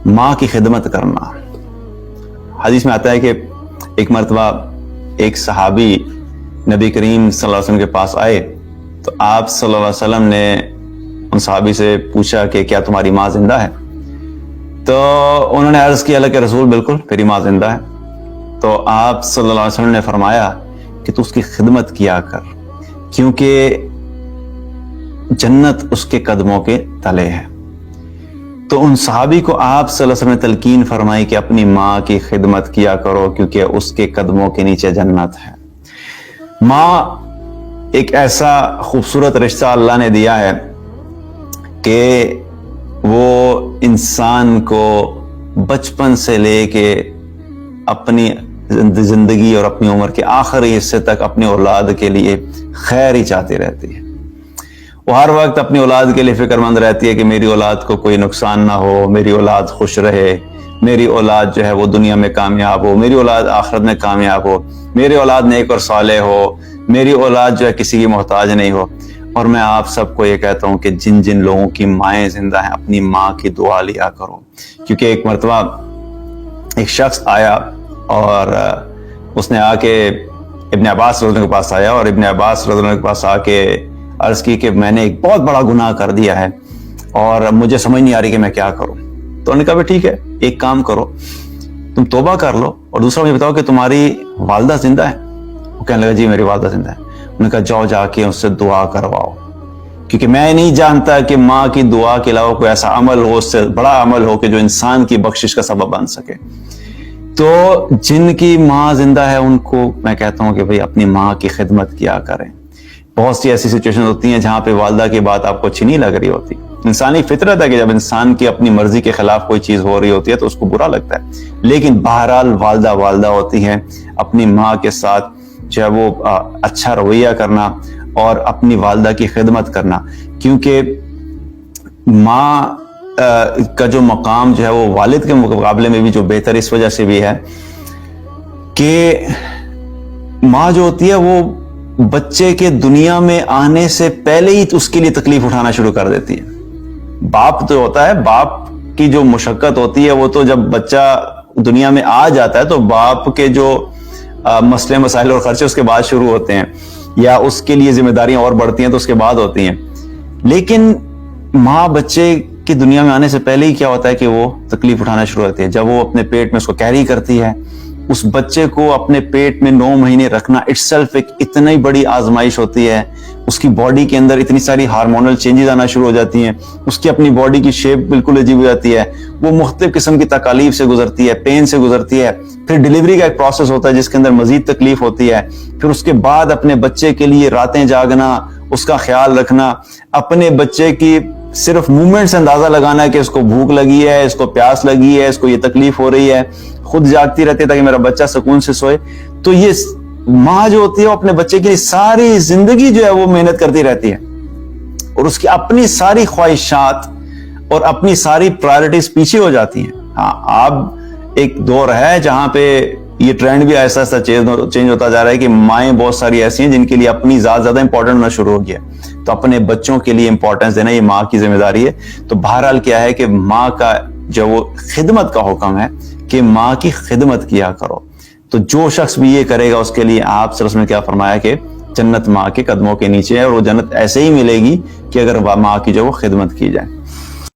ماں کی خدمت کرنا. حدیث میں آتا ہے کہ ایک مرتبہ ایک صحابی نبی کریم صلی اللہ علیہ وسلم کے پاس آئے تو آپ صلی اللہ علیہ وسلم نے ان صحابی سے پوچھا کہ کیا تمہاری ماں زندہ ہے؟ تو انہوں نے عرض کیا اللہ کے رسول بالکل میری ماں زندہ ہے. تو آپ صلی اللہ علیہ وسلم نے فرمایا کہ تو اس کی خدمت کیا کر، کیونکہ جنت اس کے قدموں کے تلے ہے. تو ان صحابی کو آپ صلی اللہ علیہ وسلم نے تلقین فرمائی کہ اپنی ماں کی خدمت کیا کرو کیونکہ اس کے قدموں کے نیچے جنت ہے. ماں ایک ایسا خوبصورت رشتہ اللہ نے دیا ہے کہ وہ انسان کو بچپن سے لے کے اپنی زندگی اور اپنی عمر کے آخری حصے تک اپنی اولاد کے لیے خیر ہی چاہتی رہتی ہے. وہ ہر وقت اپنی اولاد کے لیے فکر مند رہتی ہے کہ میری اولاد کو کوئی نقصان نہ ہو، میری اولاد خوش رہے، میری اولاد جو ہے وہ دنیا میں کامیاب ہو، میری اولاد آخرت میں کامیاب ہو، میری اولاد نیک اور صالح ہو، میری اولاد جو ہے کسی کی محتاج نہیں ہو. اور میں آپ سب کو یہ کہتا ہوں کہ جن جن لوگوں کی مائیں زندہ ہیں اپنی ماں کی دعا لیا کرو. کیونکہ ایک مرتبہ ایک شخص آیا اور اس نے آ کے ابن عباس رضی اللہ عنہ کے پاس آیا اور ابن عباس رضی اللہ عنہ کے پاس آ کے عرض کی کہ میں نے ایک بہت بڑا گناہ کر دیا ہے اور مجھے سمجھ نہیں آ رہی کہ میں کیا کروں. تو انہوں نے کہا ٹھیک ہے ایک کام کرو، تم توبہ کر لو اور دوسرا مجھے بتاؤ کہ تمہاری والدہ زندہ ہے؟ وہ کہنے لگا جی میری والدہ زندہ ہے. انہوں نے کہا جاؤ جا کے اس سے دعا کرواؤ، کیونکہ میں نہیں جانتا کہ ماں کی دعا کے علاوہ کوئی ایسا عمل ہو، اس سے بڑا عمل ہو کہ جو انسان کی بخشش کا سبب بن سکے. تو جن کی ماں زندہ ہے ان کو میں کہتا ہوں کہ بھئی اپنی ماں کی خدمت کیا کریں. بہت سی ایسی سچویشن ہوتی ہیں جہاں پہ والدہ کی بات آپ کو اچھی نہیں لگ رہی ہوتی. انسانی فطرت ہے کہ جب انسان کی اپنی مرضی کے خلاف کوئی چیز ہو رہی ہوتی ہے تو اس کو برا لگتا ہے، لیکن بہرحال والدہ ہوتی ہیں. اپنی ماں کے ساتھ جو ہے وہ اچھا رویہ کرنا اور اپنی والدہ کی خدمت کرنا، کیونکہ ماں کا جو مقام جو ہے وہ والد کے مقابلے میں بھی جو بہتر اس وجہ سے بھی ہے کہ ماں جو ہوتی ہے وہ بچے کے دنیا میں آنے سے پہلے ہی اس کے لیے تکلیف اٹھانا شروع کر دیتی ہے. باپ تو ہوتا ہے، باپ کی جو مشقت ہوتی ہے وہ تو جب بچہ دنیا میں آ جاتا ہے تو باپ کے جو مسئلے مسائل اور خرچے اس کے بعد شروع ہوتے ہیں، یا اس کے لیے ذمہ داریاں اور بڑھتی ہیں تو اس کے بعد ہوتی ہیں. لیکن ماں بچے کی دنیا میں آنے سے پہلے ہی کیا ہوتا ہے کہ وہ تکلیف اٹھانا شروع ہوتی ہے. جب وہ اپنے پیٹ میں اس کو کیری کرتی ہے، اس بچے کو اپنے پیٹ میں 9 مہینے رکھنا اٹ سیلف ایک اتنی بڑی آزمائش ہوتی ہے. اس کی باڈی کے اندر اتنی ساری ہارمونل چینجز آنا شروع ہو جاتی ہیں، اس کی اپنی باڈی کی شیپ بالکل عجیب ہو جاتی ہے، وہ مختلف قسم کی تکالیف سے گزرتی ہے، پین سے گزرتی ہے. پھر ڈیلیوری کا ایک پروسیس ہوتا ہے جس کے اندر مزید تکلیف ہوتی ہے. پھر اس کے بعد اپنے بچے کے لیے راتیں جاگنا، اس کا خیال رکھنا، اپنے بچے کی صرف موومنٹ سے اندازہ لگانا ہے کہ اس کو بھوک لگی ہے، اس کو پیاس لگی ہے، اس کو یہ تکلیف ہو رہی ہے، خود جاگتی رہتی ہے تاکہ میرا بچہ سکون سے سوئے. تو یہ ماں جو ہوتی ہے وہ اپنے بچے کے لیے ساری زندگی جو ہے وہ محنت کرتی رہتی ہے اور اس کی اپنی ساری خواہشات اور اپنی ساری پرائرٹیز پیچھے ہو جاتی ہیں. ہاں اب ایک دور ہے جہاں پہ یہ ٹرینڈ بھی ایسا ایسا چینج ہوتا جا رہا ہے کہ مائیں بہت ساری ایسی ہیں جن کے لیے اپنی ذات زیادہ امپورٹنٹ ہونا شروع ہو گیا. تو اپنے بچوں کے لیے امپورٹنس دینا یہ ماں کی ذمہ داری ہے. تو بہرحال کیا ہے کہ ماں کا جو وہ خدمت کا حکم ہے کہ ماں کی خدمت کیا کرو. تو جو شخص بھی یہ کرے گا اس کے لیے آپ صلی اللہ علیہ وسلم نے کیا فرمایا کہ جنت ماں کے قدموں کے نیچے ہے، اور وہ جنت ایسے ہی ملے گی کہ اگر ماں کی جو وہ خدمت کی جائے.